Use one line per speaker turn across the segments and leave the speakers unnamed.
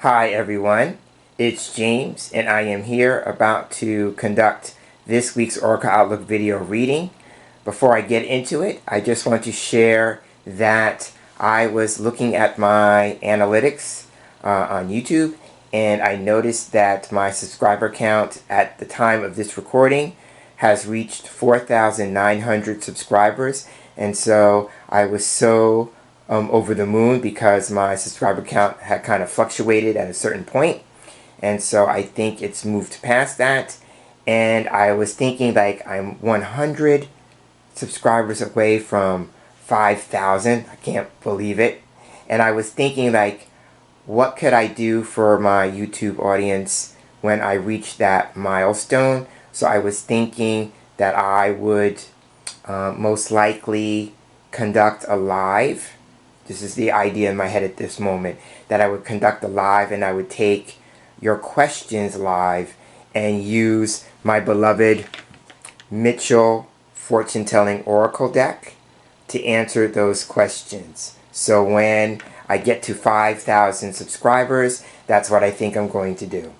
Hi everyone, it's James and I am here about to conduct this week's Oracle Outlook video reading. Before I get into it, I just want to share that I was looking at my analytics on YouTube and I noticed that my subscriber count at the time of this recording has reached 4,900 subscribers, and so I was so over the moon because my subscriber count had kind of fluctuated at a certain point, and so I think it's moved past that. And I was thinking, like, I'm 100 subscribers away from 5,000. I can't believe it. And I was thinking, like, what could I do for my YouTube audience when I reach that milestone? So I was thinking that I would most likely conduct a live. This is the idea in my head at this moment, that I would conduct a live and I would take your questions live and use my beloved Mitchell fortune-telling oracle deck to answer those questions. So when I get to 5,000 subscribers, that's what I think I'm going to do.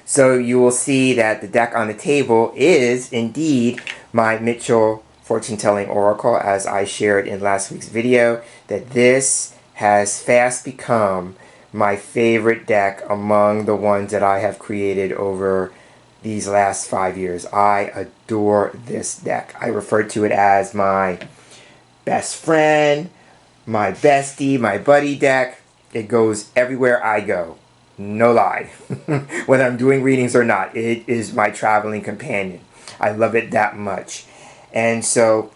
So you will see that the deck on the table is indeed my Mitchell fortune-telling oracle, as I shared in last week's video, that this has fast become my favorite deck among the ones that I have created over these last 5 years. I adore this deck. I refer to it as my best friend, my bestie, my buddy deck. It goes everywhere I go. No lie. Whether I'm doing readings or not, it is my traveling companion. I love it that much. And so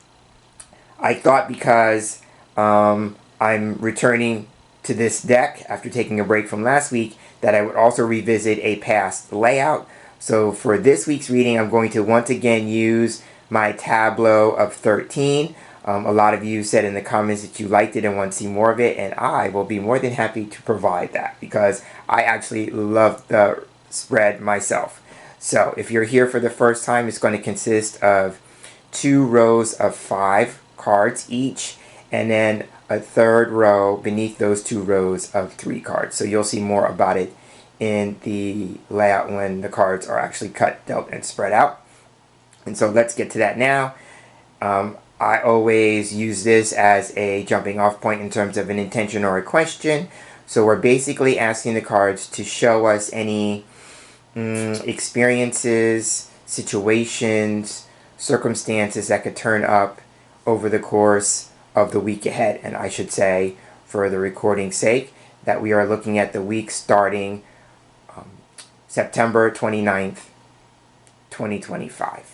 I thought, because I'm returning to this deck after taking a break from last week, that I would also revisit a past layout. So for this week's reading, I'm going to once again use my Tableau of 13. A lot of you said in the comments that you liked it and want to see more of it, and I will be more than happy to provide that because I actually love the spread myself. So if you're here for the first time, it's going to consist of 2 rows of 5 cards each, and then a third row beneath those 2 rows of 3 cards. So you'll see more about it in the layout when the cards are actually cut, dealt, and spread out. And so let's get to that now. I always use this as a jumping off point in terms of an intention or a question. So we're basically asking the cards to show us any experiences, situations, circumstances that could turn up over the course of the week ahead. And I should say, for the recording's sake, that we are looking at the week starting September 29th, 2025.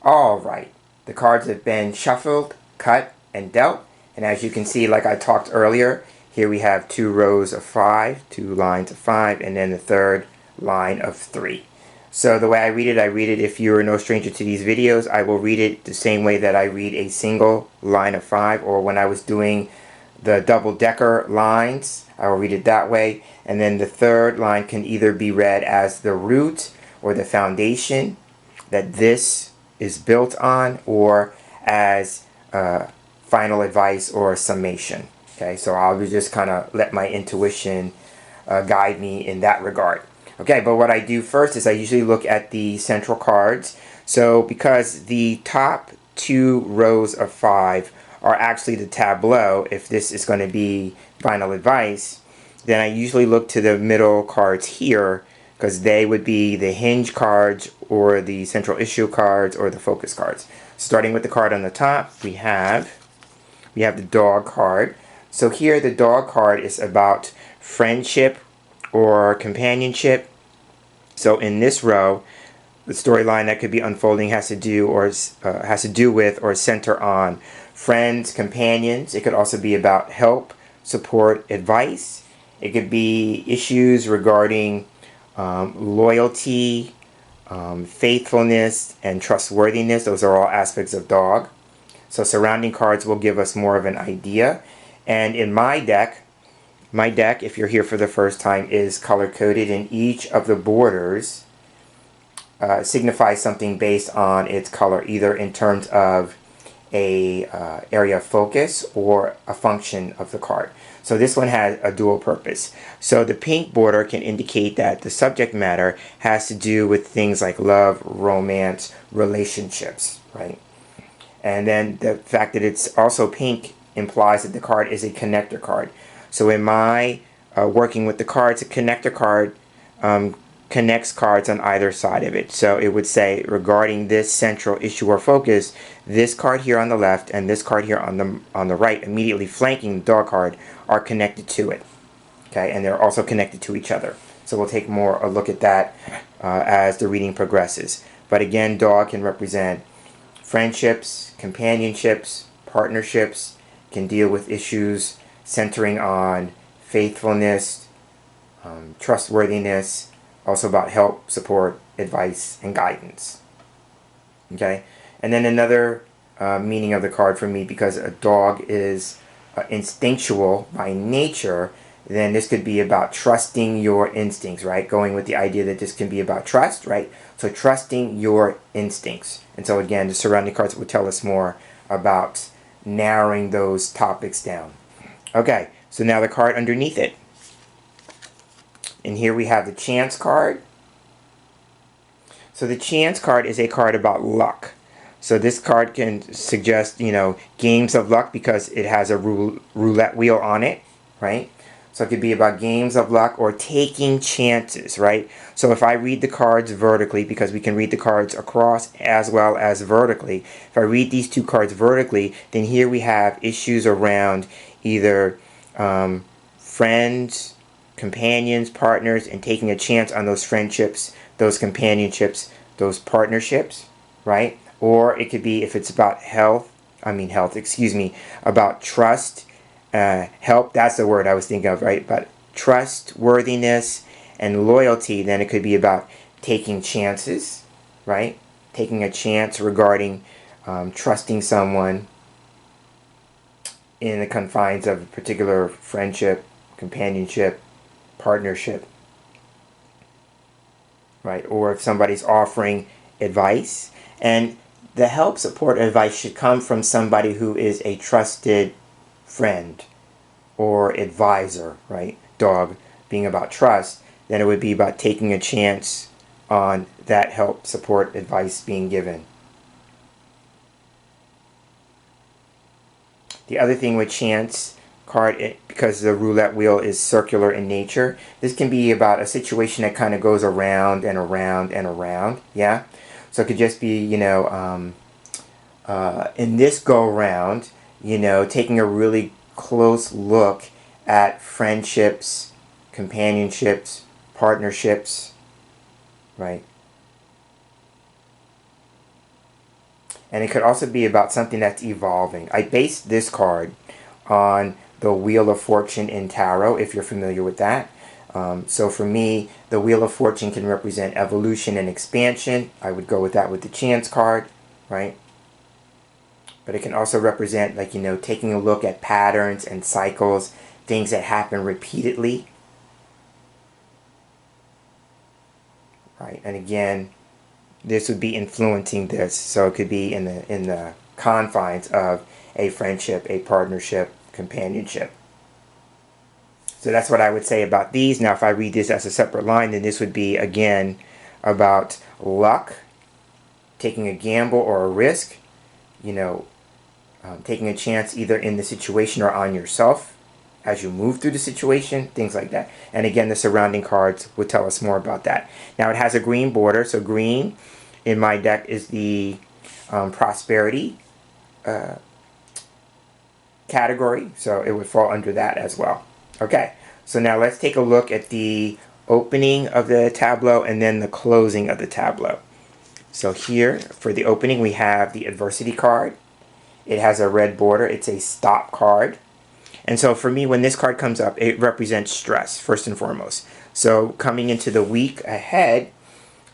Alright, the cards have been shuffled, cut, and dealt. And as you can see, like I talked earlier, here we have 2 rows of 5, 2 lines of 5, and then the third line of 3. So the way I read it, if you're no stranger to these videos, I will read it the same way that I read a single line of 5, or when I was doing the double-decker lines, I will read it that way. And then the third line can either be read as the root or the foundation that this is built on, or as final advice or summation. Okay, so I'll just kind of let my intuition guide me in that regard. Okay, but what I do first is I usually look at the central cards. So because the top 2 rows of 5 are actually the tableau, if this is going to be final advice, then I usually look to the middle cards here, because they would be the hinge cards or the central issue cards or the focus cards. Starting with the card on the top, we have we have the dog card. So here the dog card is about friendship or companionship. So in this row, the storyline that could be unfolding has to do with or center on friends, companions. It could also be about help, support, advice. It could be issues regarding loyalty, faithfulness, and trustworthiness. Those are all aspects of dog. So surrounding cards will give us more of an idea. And in my deck, if you're here for the first time, is color-coded, and each of the borders signifies something based on its color, either in terms of a area of focus or a function of the card. So this one has a dual purpose. So the pink border can indicate that the subject matter has to do with things like love, romance, relationships, right? And then the fact that it's also pink implies that the card is a connector card. So in my working with the cards, a connector card connects cards on either side of it. So it would say, regarding this central issue or focus, this card here on the left and this card here on the right, immediately flanking the dog card, are connected to it. Okay, and they're also connected to each other. So we'll take more a look at that as the reading progresses. But again, dog can represent friendships, companionships, partnerships, can deal with issues centering on faithfulness, trustworthiness, also about help, support, advice, and guidance. Okay, and then another meaning of the card for me, because a dog is instinctual by nature, then this could be about trusting your instincts, right? Going with the idea that this can be about trust, right? So trusting your instincts. And so again, the surrounding cards will tell us more about narrowing those topics down. Okay, so now the card underneath it. And here we have the chance card. So the chance card is a card about luck. So this card can suggest, games of luck because it has a roulette wheel on it, right? So it could be about games of luck or taking chances, right? So if I read the cards vertically, because we can read the cards across as well as vertically, if I read these two cards vertically, then here we have issues around either friends, companions, partners, and taking a chance on those friendships, those companionships, those partnerships, right? Or it could be, if it's about about trust, help, that's the word I was thinking of, right? But trustworthiness and loyalty, then it could be about taking chances, right? Taking a chance regarding trusting someone in the confines of a particular friendship, companionship, partnership, right? Or if somebody's offering advice, and the help, support, advice should come from somebody who is a trusted friend or advisor, right? Dog being about trust, then it would be about taking a chance on that help, support, advice being given. The other thing with chance card, because the roulette wheel is circular in nature, this can be about a situation that kind of goes around and around and around, yeah? So it could just be, in this go-round, taking a really close look at friendships, companionships, partnerships, right? And it could also be about something that's evolving. I based this card on the Wheel of Fortune in Tarot, if you're familiar with that. So for me, the Wheel of Fortune can represent evolution and expansion. I would go with that with the Chance card, right? But it can also represent, taking a look at patterns and cycles, things that happen repeatedly, right? And again, this would be influencing this. So it could be in the confines of a friendship, a partnership, companionship. So that's what I would say about these. Now, if I read this as a separate line, then this would be, again, about luck, taking a gamble or a risk, taking a chance either in the situation or on yourself as you move through the situation, things like that. And again, the surrounding cards would tell us more about that. Now, it has a green border. So green in my deck is the prosperity category, so it would fall under that as well. Okay, so now let's take a look at the opening of the tableau and then the closing of the tableau. So here, for the opening, we have the adversity card. It has a red border. It's a stop card. And so for me, when this card comes up, it represents stress, first and foremost. So coming into the week ahead,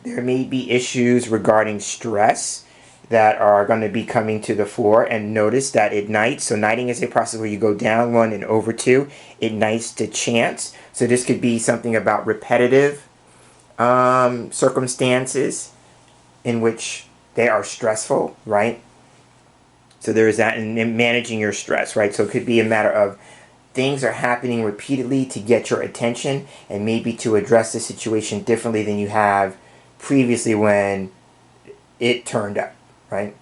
there may be issues regarding stress that are going to be coming to the fore. And notice that it knights. So knighting is a process where you go down 1 and over 2. It knights to chance. So this could be something about repetitive circumstances in which they are stressful, right? So there is that in managing your stress, right? So it could be a matter of things are happening repeatedly to get your attention and maybe to address the situation differently than you have previously when it turned up, right?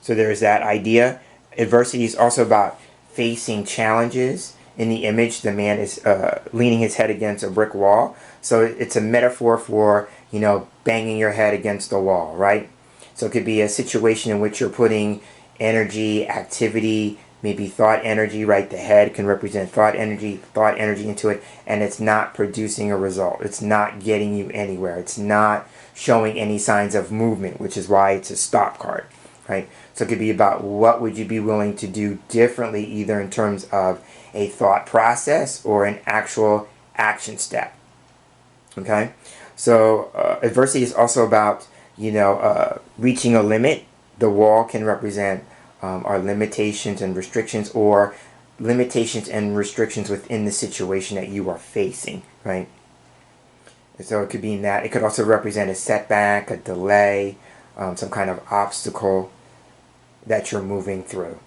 So there's that idea. Adversity is also about facing challenges. In the image, the man is leaning his head against a brick wall. So it's a metaphor for, banging your head against the wall, right? So it could be a situation in which you're putting energy, activity, maybe thought energy, right? The head can represent thought energy into it, and it's not producing a result. It's not getting you anywhere. It's not showing any signs of movement, which is why it's a stop card, right? So it could be about what would you be willing to do differently, either in terms of a thought process or an actual action step, okay? So adversity is also about, reaching a limit. The wall can represent our limitations and restrictions, or limitations and restrictions within the situation that you are facing, right? And so it could be in that. It could also represent a setback, a delay, some kind of obstacle that you're moving through.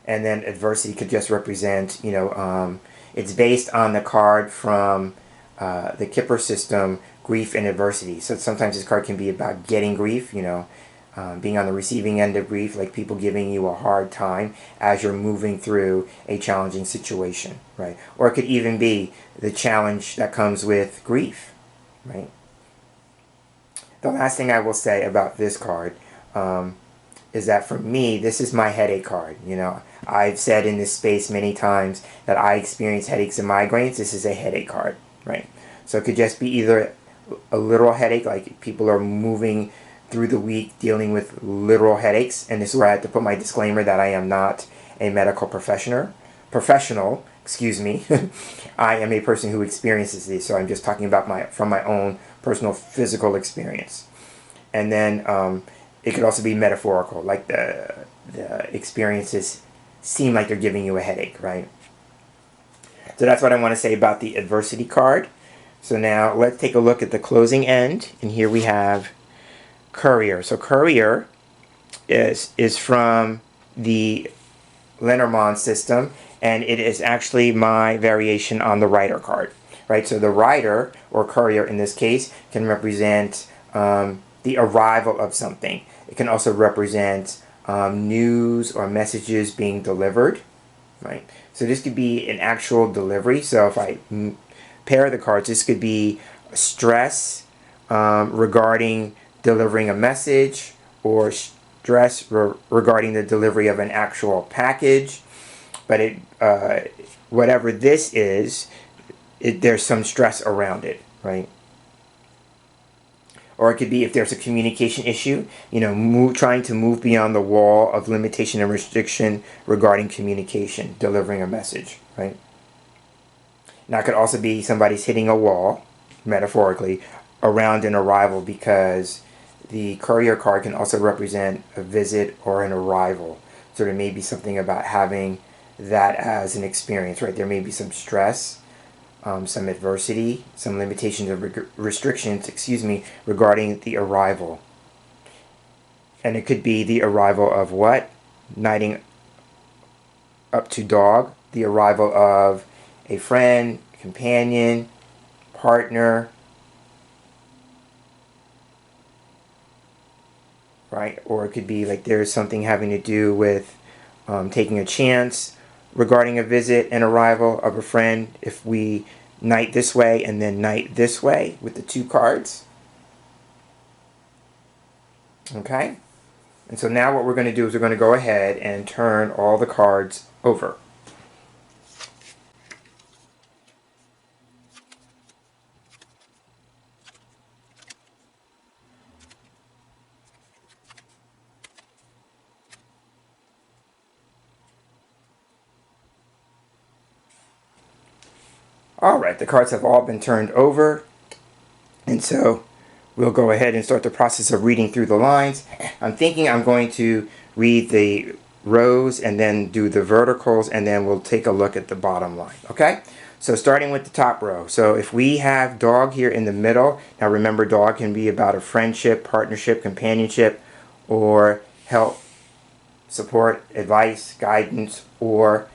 And then adversity could just represent, it's based on the card from the Kipper system, grief and adversity. So sometimes this card can be about getting grief, being on the receiving end of grief, like people giving you a hard time as you're moving through a challenging situation, right? Or it could even be the challenge that comes with grief, right? The last thing I will say about this card is that for me, this is my headache card. I've said in this space many times that I experience headaches and migraines. This is a headache card, right? So it could just be either a literal headache, like people are moving through the week dealing with literal headaches, and this is where I have to put my disclaimer that I am not a medical professional, I am a person who experiences these, so I'm just talking about from my own personal physical experience. And then it could also be metaphorical, like the experiences seem like they're giving you a headache, right? So that's what I want to say about the adversity card. So now let's take a look at the closing end, and here we have Courier. So Courier is from the Lenormand system, and it is actually my variation on the Rider card, right? So the Rider, or Courier in this case, can represent the arrival of something. It can also represent news or messages being delivered, right? So this could be an actual delivery. So if I pair the cards, this could be stress regarding delivering a message, or stress regarding the delivery of an actual package. But whatever this is, there's some stress around it, right? Or it could be if there's a communication issue, trying to move beyond the wall of limitation and restriction regarding communication, delivering a message, right? Now it could also be somebody's hitting a wall, metaphorically, around an arrival, because the Courier card can also represent a visit or an arrival. So there may be something about having that as an experience, right? There may be some stress, some adversity, some limitations or restrictions, regarding the arrival. And it could be the arrival of what? Knighting up to dog, the arrival of a friend, companion, partner, right? Or it could be like there's something having to do with taking a chance regarding a visit and arrival of a friend. If we knight this way and then knight this way with the two cards. Okay? And so now what we're going to do is we're going to go ahead and turn all the cards over. Alright, the cards have all been turned over. And so we'll go ahead and start the process of reading through the lines. I'm thinking I'm going to read the rows and then do the verticals, and then we'll take a look at the bottom line. Okay? So starting with the top row. So if we have dog here in the middle, now remember dog can be about a friendship, partnership, companionship, or help, support, advice, guidance, or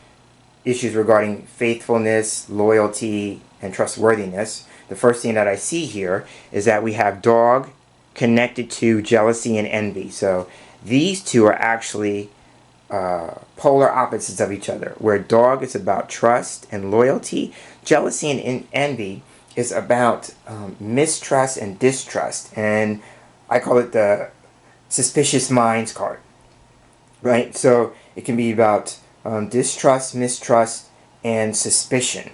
issues regarding faithfulness, loyalty, and trustworthiness. The first thing that I see here is that we have dog connected to jealousy and envy. So these two are actually polar opposites of each other. Where dog is about trust and loyalty, jealousy and envy is about mistrust and distrust. And I call it the suspicious minds card. Right? So it can be about distrust, mistrust, and suspicion.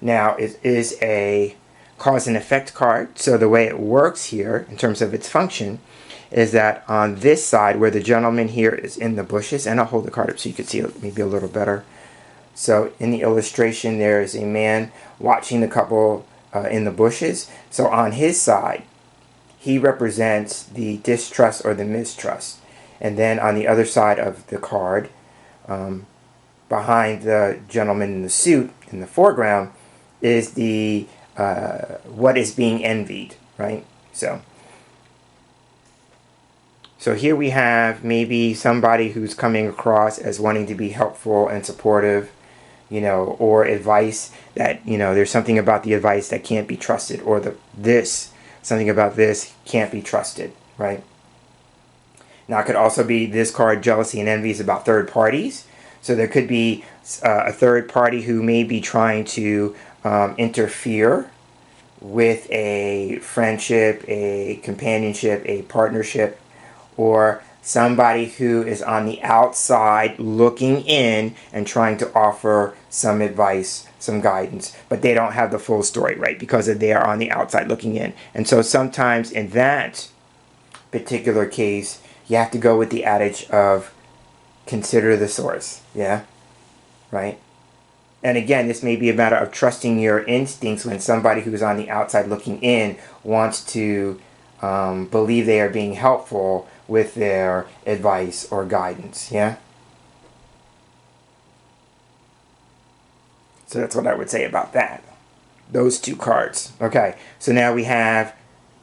Now, it is a cause and effect card. So the way it works here, in terms of its function, is that on this side, where the gentleman here is in the bushes, and I'll hold the card up so you can see it maybe a little better. So in the illustration, there is a man watching the couple in the bushes. So on his side, he represents the distrust or the mistrust. And then on the other side of the card, behind the gentleman in the suit in the foreground, is the what is being envied, right? So here we have maybe somebody who's coming across as wanting to be helpful and supportive, or advice that, there's something about the advice that can't be trusted, or something about this can't be trusted, right? Now, it could also be this card, jealousy and envy, is about third parties. So there could be a third party who may be trying to interfere with a friendship, a companionship, a partnership, or somebody who is on the outside looking in and trying to offer some advice, some guidance, but they don't have the full story, right? Because they are on the outside looking in. And so sometimes in that particular case, you have to go with the adage of consider the source, yeah? Right? And again, this may be a matter of trusting your instincts when somebody who's on the outside looking in wants to believe they are being helpful with their advice or guidance, yeah? So that's what I would say about that. Those two cards. Okay, so now we have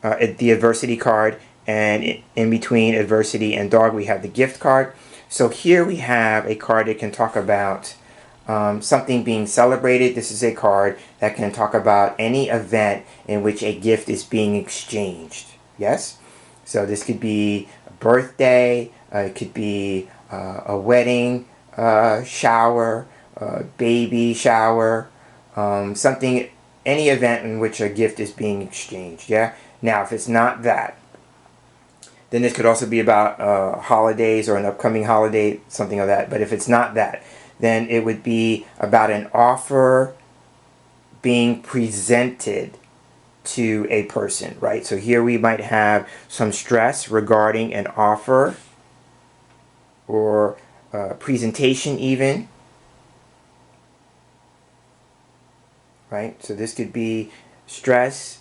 the adversity card, and in between adversity and dog, we have the gift card. So here we have a card that can talk about something being celebrated. This is a card that can talk about any event in which a gift is being exchanged. Yes? So this could be a birthday, it could be a wedding, shower, baby shower, something, any event in which a gift is being exchanged. Yeah? Now, if it's not that, then this could also be about holidays or an upcoming holiday, something of that. But if it's not that, then it would be about an offer being presented to a person, right? So here we might have some stress regarding an offer or presentation even, right? So this could be stress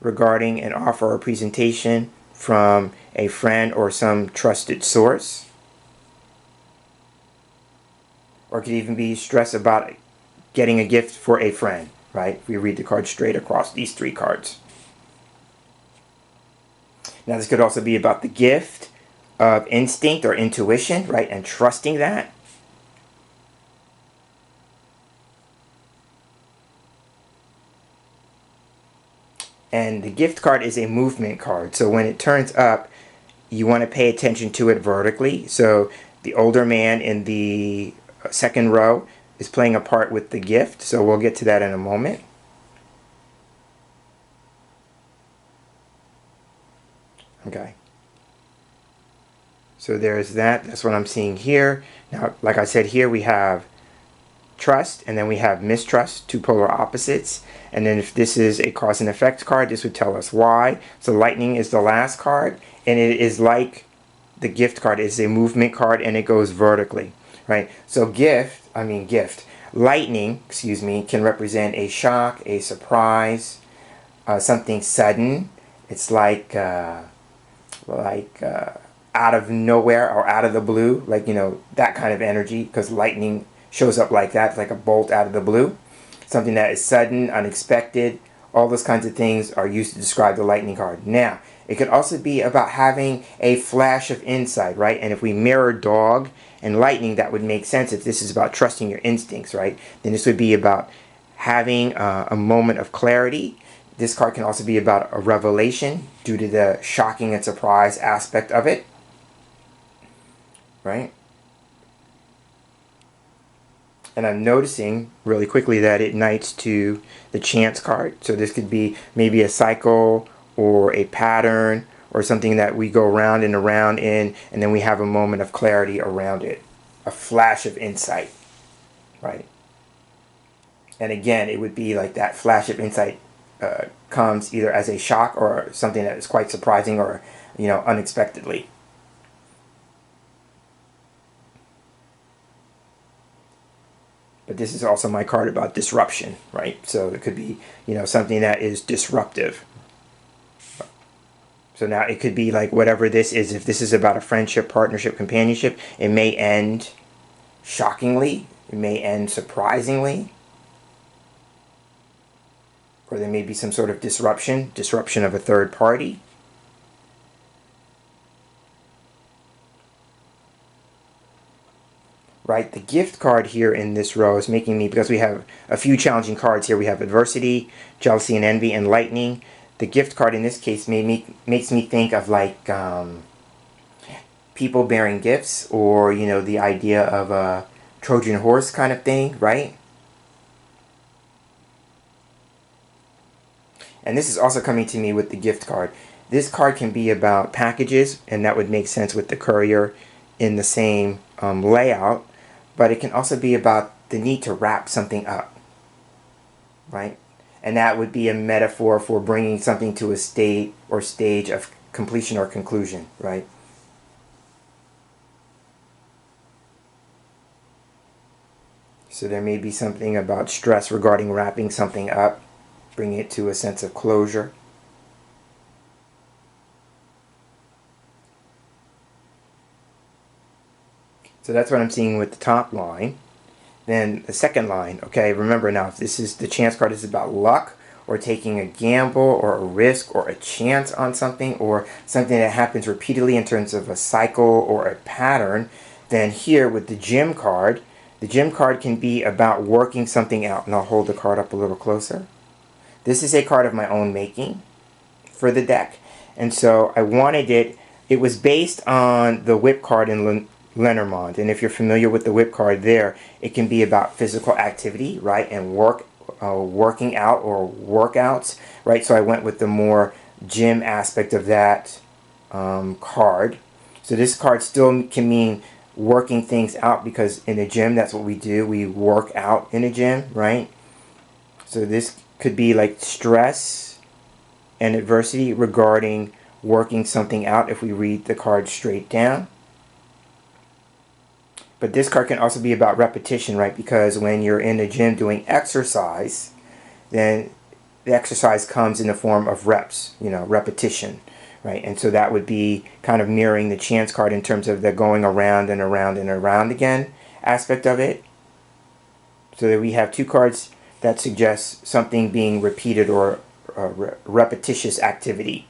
regarding an offer or presentation from a friend or some trusted source. Or it could even be stress about getting a gift for a friend, right? If we read the card straight across these three cards. Now this could also be about the gift of instinct or intuition, right? And trusting that. And the gift card is a movement card. So when it turns up, you want to pay attention to it vertically. So the older man in the second row is playing a part with the gift. So we'll get to that in a moment. Okay. So there's that. That's what I'm seeing here. Now, like I said, here we have trust, and then we have mistrust, two polar opposites. And then if this is a cause and effect card, this would tell us why. So lightning is the last card, and it is like the gift card. It's a movement card, and it goes vertically, right? So lightning, excuse me, can represent a shock, a surprise, something sudden. It's like out of nowhere or out of the blue, like, you know, that kind of energy, because lightning shows up like that. It's like a bolt out of the blue, something that is sudden, unexpected. All those kinds of things are used to describe the lightning card. Now, it could also be about having a flash of insight, right? And if we mirror dog and lightning, that would make sense. If this is about trusting your instincts, right, then this would be about having a moment of clarity. This card can also be about a revelation due to the shocking and surprise aspect of it, right? And I'm noticing really quickly that it knights to the chance card. So this could be maybe a cycle or a pattern or something that we go round and around in, and then we have a moment of clarity around it, a flash of insight, right? And again, it would be like that flash of insight comes either as a shock or something that is quite surprising or, you know, unexpectedly. But this is also my card about disruption, right? So it could be, you know, something that is disruptive. So now it could be like whatever this is. If this is about a friendship, partnership, companionship, it may end shockingly. It may end surprisingly. Or there may be some sort of disruption of a third party. Right, the gift card here in this row is making me, because we have a few challenging cards here. We have adversity, jealousy and envy, and lightning. The gift card in this case makes me think of like people bearing gifts, or, you know, the idea of a Trojan horse kind of thing, right? And this is also coming to me with the gift card. This card can be about packages, and that would make sense with the courier in the same layout. But it can also be about the need to wrap something up, right? And that would be a metaphor for bringing something to a state or stage of completion or conclusion, right? So there may be something about stress regarding wrapping something up, bringing it to a sense of closure. So that's what I'm seeing with the top line. Then the second line, okay, remember now, if this is the chance card, is about luck or taking a gamble or a risk or a chance on something, or something that happens repeatedly in terms of a cycle or a pattern. Then here with the gem card can be about working something out. And I'll hold the card up a little closer. This is a card of my own making for the deck. And so I wanted it was based on the whip card in Lenormand. And if you're familiar with the whip card there, it can be about physical activity, right? And working out or workouts, right? So I went with the more gym aspect of that card. So this card still can mean working things out, because in a gym, that's what we do. We work out in a gym, right? So this could be like stress and adversity regarding working something out if we read the card straight down. But this card can also be about repetition, right? Because when you're in the gym doing exercise, then the exercise comes in the form of reps, you know, repetition, right? And so that would be kind of mirroring the chance card in terms of the going around and around and around again aspect of it. So that we have two cards that suggest something being repeated or repetitious activity,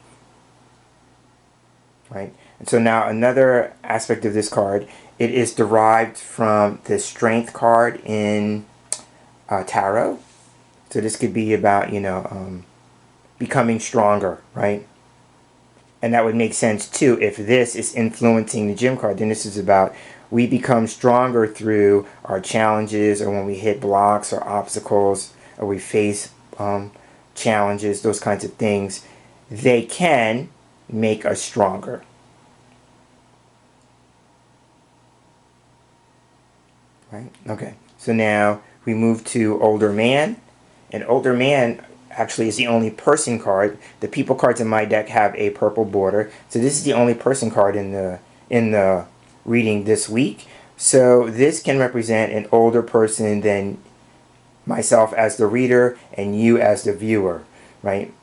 right? And so now another aspect of this card, it is derived from the strength card in tarot. So this could be about, you know, becoming stronger, right? And that would make sense too. If this is influencing the gym card, then this is about we become stronger through our challenges, or when we hit blocks or obstacles, or we face challenges, those kinds of things. They can make us stronger. right? Okay, so now we move to older man. And older man actually is the only person card. The people cards in my deck have a purple border, so this is the only person card in the reading this week. So this can represent an older person than myself as the reader and you as the viewer, right?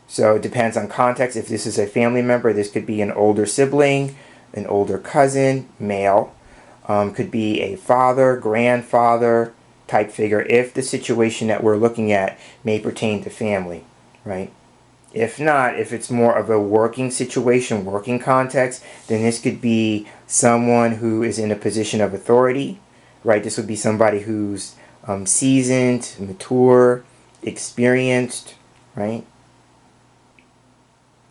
So it depends on context. If this is a family member, this could be an older sibling, an older cousin, male. Could be a father, grandfather type figure if the situation that we're looking at may pertain to family, right? If not, if it's more of a working situation, working context, then this could be someone who is in a position of authority, right? This would be somebody who's seasoned, mature, experienced, right?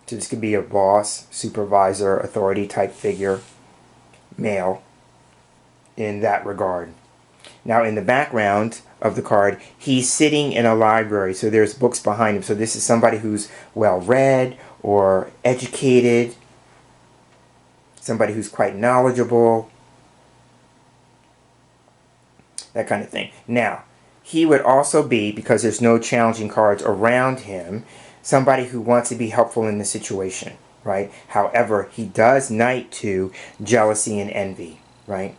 So this could be a boss, supervisor, authority type figure, male, in that regard. Now in the background of the card, he's sitting in a library, so there's books behind him. So this is somebody who's well read or educated, somebody who's quite knowledgeable, that kind of thing. Now, he would also be, because there's no challenging cards around him, somebody who wants to be helpful in the situation, right? However, he does knight to jealousy and envy, right?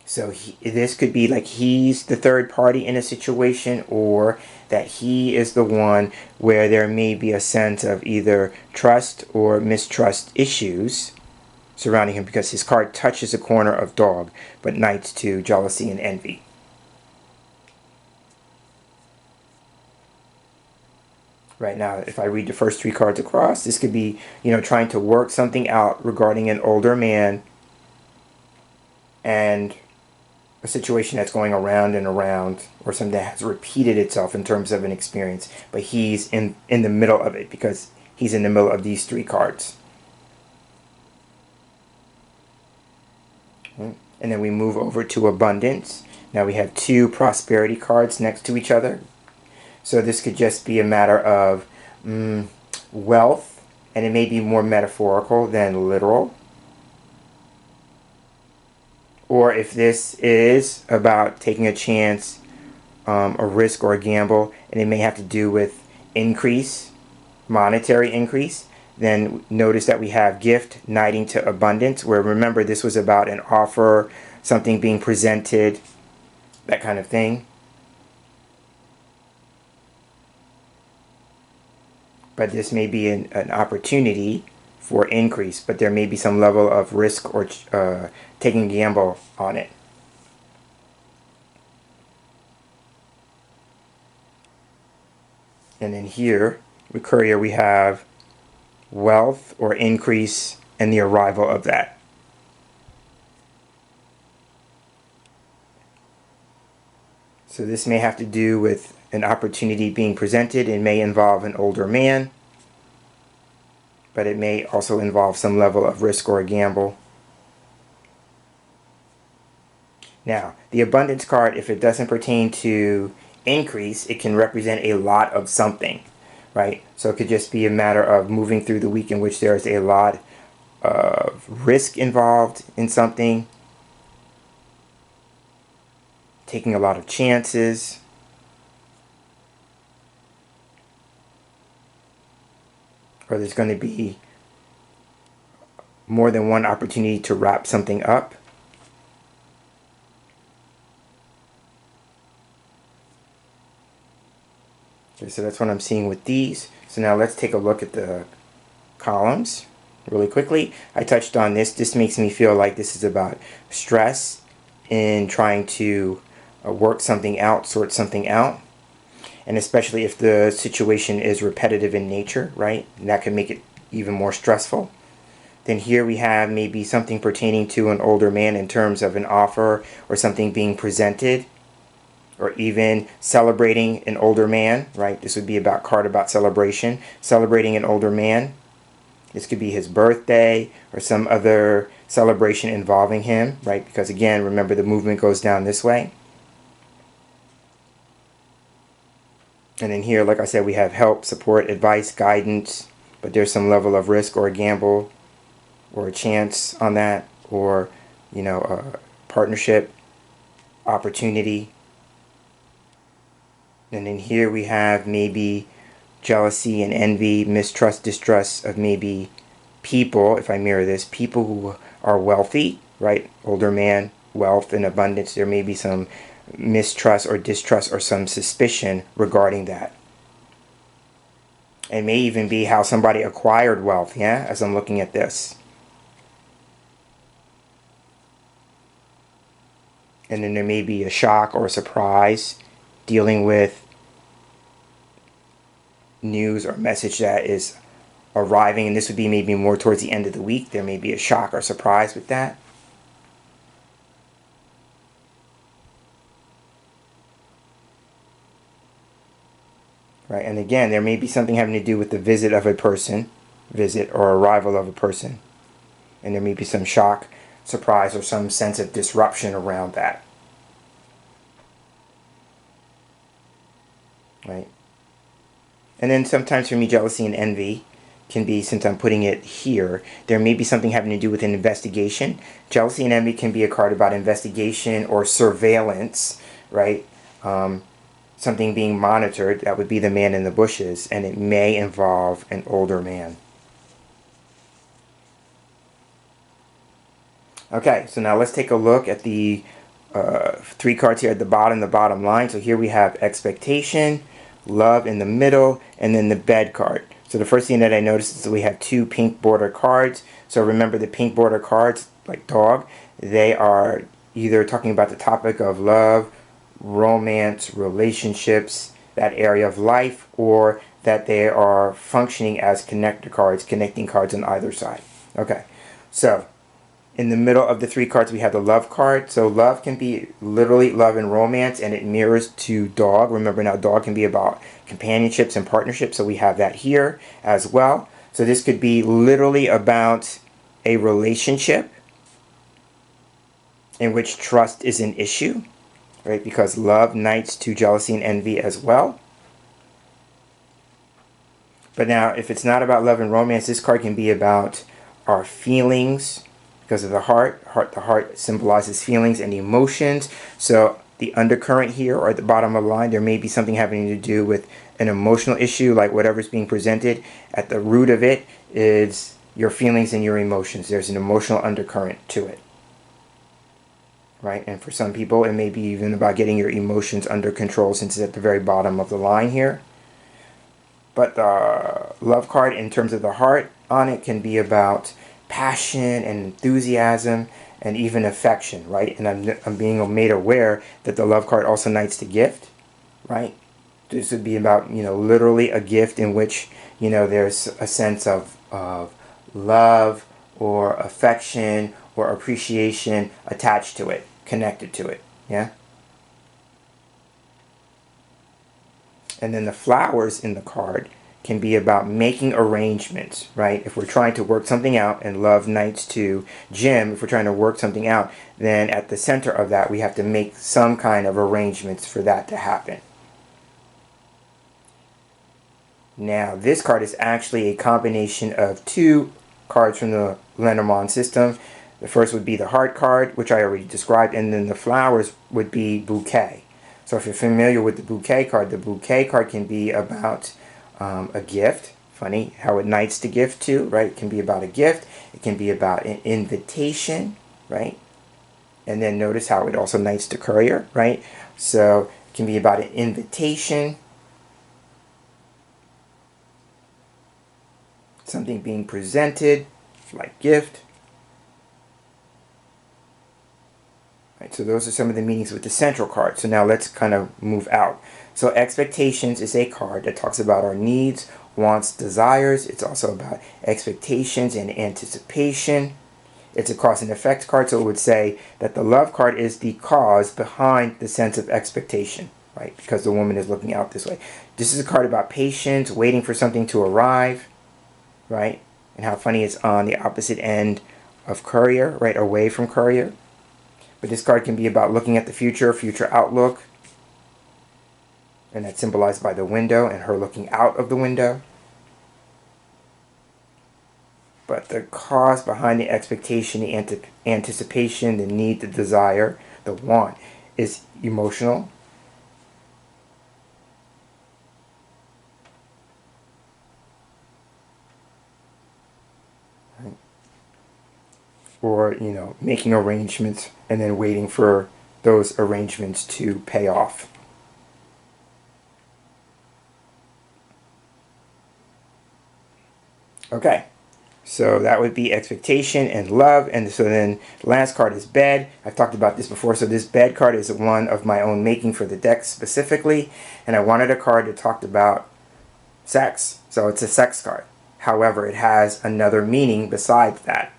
So this could be like he's the third party in a situation, or that he is the one where there may be a sense of either trust or mistrust issues surrounding him, because his card touches a corner of dog, but knights to jealousy and envy. Right now, if I read the first three cards across, this could be, trying to work something out regarding an older man and a situation that's going around and around, or something that has repeated itself in terms of an experience, but he's in the middle of it because he's in the middle of these three cards. And then we move over to abundance. Now we have two prosperity cards next to each other. So this could just be a matter of wealth, and it may be more metaphorical than literal. Or if this is about taking a chance, a risk or a gamble, and it may have to do with increase, monetary increase, then notice that we have gift knighting to abundance, where remember this was about an offer, something being presented, that kind of thing. But this may be an opportunity for increase, but there may be some level of risk or taking a gamble on it. And then here, with courier, we have wealth or increase and the arrival of that. So this may have to do with an opportunity being presented. It may involve an older man, but it may also involve some level of risk or a gamble. Now, the abundance card, if it doesn't pertain to increase, it can represent a lot of something, right? So it could just be a matter of moving through the week in which there is a lot of risk involved in something, taking a lot of chances, or there's going to be more than one opportunity to wrap something up. Okay, so that's what I'm seeing with these. So now let's take a look at the columns really quickly. I touched on this. This makes me feel like this is about stress in trying to work something out, sort something out. And especially if the situation is repetitive in nature, right? And that can make it even more stressful. Then here we have maybe something pertaining to an older man in terms of an offer or something being presented, or even celebrating an older man, right? This would be about card about celebration, celebrating an older man. This could be his birthday or some other celebration involving him, right? Because again, remember the movement goes down this way. And then here, like I said, we have help, support, advice, guidance, but there's some level of risk or a gamble or a chance on that, or partnership, opportunity. And then here we have maybe jealousy and envy, mistrust, distrust of maybe people, if I mirror this, people who are wealthy, right? Older man, wealth and abundance. There may be some mistrust or distrust or some suspicion regarding that. It may even be how somebody acquired wealth, yeah, as I'm looking at this. And then there may be a shock or a surprise dealing with news or message that is arriving, and this would be maybe more towards the end of the week. There may be a shock or surprise with that. Right, and again, there may be something having to do with the visit of a person, visit or arrival of a person. And there may be some shock, surprise, or some sense of disruption around that. Right? And then sometimes for me, jealousy and envy can be, since I'm putting it here, there may be something having to do with an investigation. Jealousy and envy can be a card about investigation or surveillance, right? Something being monitored. That would be the man in the bushes, and it may involve an older man. Okay, so now let's take a look at the 3 cards here at the bottom line. So here we have expectation, love in the middle, and then the bed card. So the first thing that I noticed is that we have 2 pink border cards. So remember, the pink border cards, like dog, they are either talking about the topic of love, romance, relationships, that area of life, or that they are functioning as connector cards, connecting cards on either side. Okay, so in the middle of the 3 cards, we have the love card. So love can be literally love and romance, and it mirrors to dog. Remember, now dog can be about companionships and partnerships, so we have that here as well. So this could be literally about a relationship in which trust is an issue, right? Because love knights to jealousy and envy as well. But now, if it's not about love and romance, this card can be about our feelings, because of the heart. The heart symbolizes feelings and emotions. So the undercurrent here, or at the bottom of the line, there may be something having to do with an emotional issue, like whatever's being presented. At the root of it is your feelings and your emotions. There's an emotional undercurrent to it. Right? And for some people, it may be even about getting your emotions under control, since it's at the very bottom of the line here. But the love card, in terms of the heart on it, can be about passion and enthusiasm and even affection, right? And I'm being made aware that the love card also knights the gift, right? This would be about, literally a gift in which, there's a sense of love or affection or appreciation attached to it, connected to it, yeah? And then the flowers in the card can be about making arrangements, right? If we're trying to work something out, and love knights to Jim, if we're trying to work something out, then at the center of that, we have to make some kind of arrangements for that to happen. Now, this card is actually a combination of 2 cards from the Lenormand system. The first would be the heart card, which I already described, and then the flowers would be bouquet. So if you're familiar with the bouquet card can be about a gift. Funny how it knights the gift too, right? It can be about a gift. It can be about an invitation, right? And then notice how it also knights the courier, right? So it can be about an invitation, something being presented, like gift. Right, so those are some of the meanings with the central card. So now let's kind of move out. So expectations is a card that talks about our needs, wants, desires. It's also about expectations and anticipation. It's a cause and effect card, so it would say that the love card is the cause behind the sense of expectation, right? Because the woman is looking out this way. This is a card about patience, waiting for something to arrive, right? And how funny it's on the opposite end of courier, right? Away from courier. But this card can be about looking at the future outlook. And that's symbolized by the window and her looking out of the window. but the cause behind the expectation, the anticipation, the need, the desire, the want is emotional. Right? Or, making arrangements and then waiting for those arrangements to pay off. Okay, so that would be expectation and love. And so then the last card is bed. I've talked about this before. So this bed card is one of my own making for the deck specifically. And I wanted a card that talked about sex. So it's a sex card. However, it has another meaning besides that.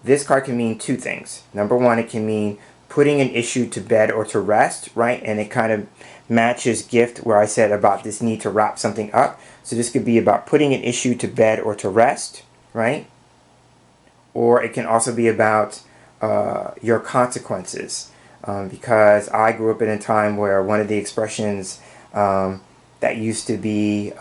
This card can mean two things. Number one, it can mean putting an issue to bed or to rest, right? And it kind of matches gift where I said about this need to wrap something up. So this could be about putting an issue to bed or to rest, right? Or it can also be about your consequences. Because I grew up in a time where one of the expressions that used to be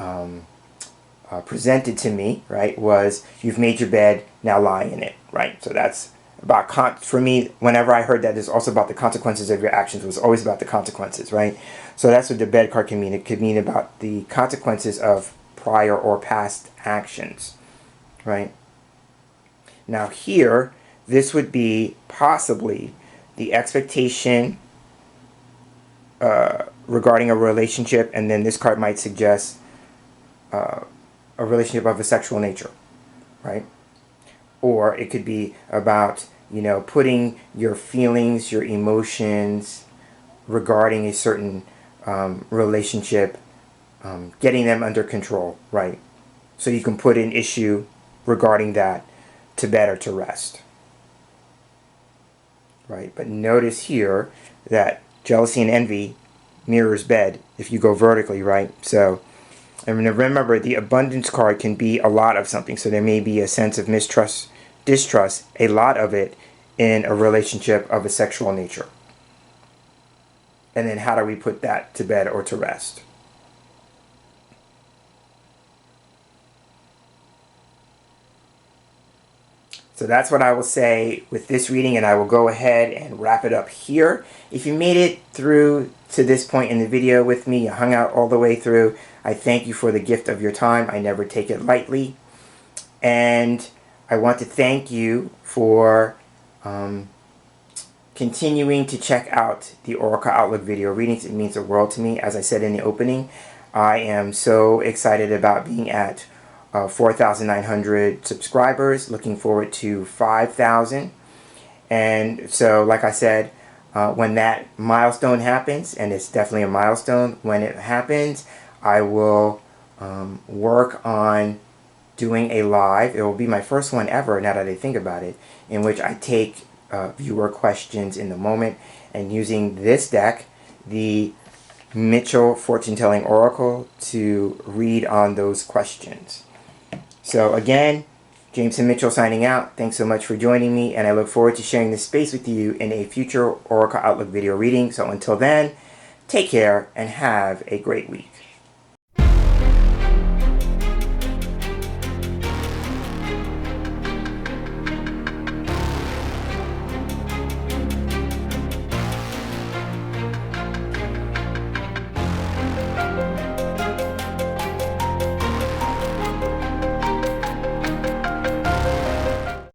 presented to me, right, was you've made your bed, now lie in it, right? So that's about, for me, whenever I heard that, it's also about the consequences of your actions. It was always about the consequences, right? So that's what the bed card can mean. It could mean about the consequences of prior or past actions, right? Now here, this would be possibly the expectation regarding a relationship, and then this card might suggest a relationship of a sexual nature, right? Or it could be about, putting your feelings, your emotions regarding a certain relationship, getting them under control, right? So you can put an issue regarding that to bed or to rest, right? But notice here that jealousy and envy mirrors bed if you go vertically, right? So, and remember, the abundance card can be a lot of something. So there may be a sense of mistrust, distrust, a lot of it in a relationship of a sexual nature. And then how do we put that to bed or to rest? So that's what I will say with this reading, and I will go ahead and wrap it up here. If you made it through to this point in the video with me, you hung out all the way through, I thank you for the gift of your time. I never take it lightly. And I want to thank you for continuing to check out the Oracle Outlook video readings. It means the world to me. As I said in the opening, I am so excited about being at 4,900 subscribers, looking forward to 5,000. And so, like I said, when that milestone happens, and it's definitely a milestone, when it happens, I will work on doing a live. It will be my first one ever, now that I think about it, in which I take viewer questions in the moment, and using this deck, the Mitchell Fortune Telling Oracle, to read on those questions. So again, James and Mitchell signing out. Thanks so much for joining me, and I look forward to sharing this space with you in a future Oracle Outlook video reading. So until then, take care and have a great week.